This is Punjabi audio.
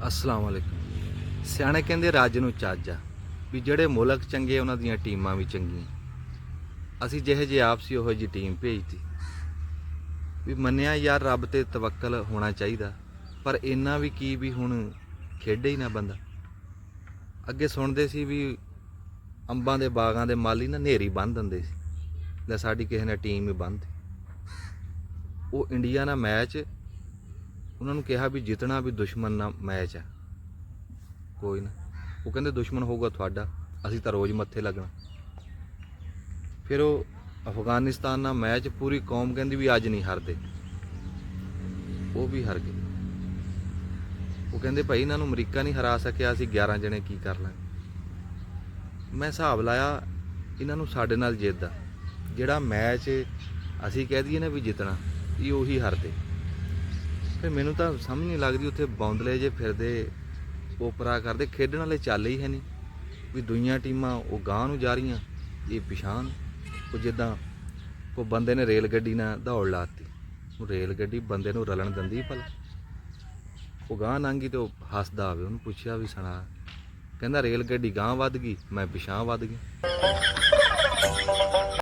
अस्सलाम वालेकुम। सियाणे कहंदे रज नूं ਚੱਜ ਆ ਵੀ ਜਿਹੜੇ ਮੁਲਕ ਚੰਗੇ ਉਹਨਾਂ ਦੀਆਂ ਟੀਮਾਂ ਵੀ ਚੰਗੀਆਂ। ਅਸੀਂ ਜਿਹੇ ਜਿਹੇ ਆਪਸੀ ਉਹੋ ਜਿਹੀ ਟੀਮ ਭੇਜਤੀ ਵੀ ਮੰਨਿਆ ਯਾਰ ਰੱਬ ਤੇ ਤਵੱਕਲ ਹੋਣਾ ਚਾਹੀਦਾ, ਪਰ ਇੰਨਾ ਵੀ ਕੀ ਵੀ ਹੁਣ ਖੇਡੇ ਹੀ ਨਾ ਬੰਦਾ। ਅੱਗੇ ਸੁਣਦੇ ਸੀ ਵੀ ਅੰਬਾਂ ਦੇ ਬਾਗਾਂ ਦੇ ਮਾਲੀ ਨਾ ਨੇਰੀ ਬੰਨ੍ਹ ਦਿੰਦੇ ਸੀ, ਲੈ ਸਾਡੀ ਕਿਸੇ ਨੇ ਟੀਮ ਹੀ ਬੰਨ੍ਹਤੀ। ਉਹ ਇੰਡੀਆ ਨਾਲ ਮੈਚ ਉਹਨਾਂ ਨੂੰ ਕਿਹਾ ਵੀ ਜਿੱਤਣਾ ਵੀ ਦੁਸ਼ਮਣ ਨਾਲ ਮੈਚ ਆ, ਕੋਈ ਨਾ। ਉਹ ਕਹਿੰਦੇ ਦੁਸ਼ਮਣ ਹੋਊਗਾ ਤੁਹਾਡਾ, ਅਸੀਂ ਤਾਂ ਰੋਜ਼ ਮੱਥੇ ਲੱਗਣਾ। ਫਿਰ ਉਹ ਅਫਗਾਨਿਸਤਾਨ ਨਾਲ ਮੈਚ ਪੂਰੀ ਕੌਮ ਕਹਿੰਦੀ ਵੀ ਅੱਜ ਨਹੀਂ ਹਾਰਦੇ, ਉਹ ਵੀ ਹਾਰ ਗਏ। ਉਹ ਕਹਿੰਦੇ ਭਾਈ ਇਹਨਾਂ ਨੂੰ ਅਮਰੀਕਾ ਨਹੀਂ ਹਰਾ ਸਕਿਆ, ਅਸੀਂ 11 ਜਣੇ ਕੀ ਕਰ ਲਾਂਗੇ। ਮੈਂ ਹਿਸਾਬ ਲਾਇਆ ਇਹਨਾਂ ਨੂੰ ਸਾਡੇ ਨਾਲ ਜਿੱਦ ਆ, ਜਿਹੜਾ ਮੈਚ ਅਸੀਂ ਕਹਿ ਦਈਏ ਨਾ ਵੀ ਜਿੱਤਣਾ, ਇਹ ਉਹੀ ਹਾਰਦੇ। ਫਿਰ ਮੈਨੂੰ ਤਾਂ ਸਮਝ ਨਹੀਂ ਲੱਗਦੀ, ਉੱਥੇ ਬੌਂਦਲੇ ਜੇ ਫਿਰਦੇ ਓਪਰਾ ਕਰਦੇ, ਖੇਡਣ ਵਾਲੇ ਚੱਲ ਹੀ ਹੈ ਨਹੀਂ। ਵੀ ਦੁਨੀਆਂ ਟੀਮਾਂ ਉਹ ਗਾਂਹ ਨੂੰ ਜਾ ਰਹੀਆਂ, ਇਹ ਪਿਛਾਂਹ। ਉਹ ਜਿੱਦਾਂ ਕੋਈ ਬੰਦੇ ਨੇ ਰੇਲ ਗੱਡੀ ਨਾਲ ਦੌੜ ਲਾਤੀ, ਉਹ ਰੇਲ ਗੱਡੀ ਬੰਦੇ ਨੂੰ ਰਲਣ ਦਿੰਦੀ ਭਲਾ। ਉਹ ਗਾਂਹ ਲੰਘੀ ਤੇ ਉਹ ਹੱਸਦਾ ਆਵੇ, ਉਹਨੂੰ ਪੁੱਛਿਆ ਵੀ ਸੁਣਾ, ਕਹਿੰਦਾ ਰੇਲ ਗੱਡੀ ਗਾਂਹ ਵੱਧ ਗਈ, ਮੈਂ ਪਿਛਾਂਹ ਵੱਧ ਗਈ।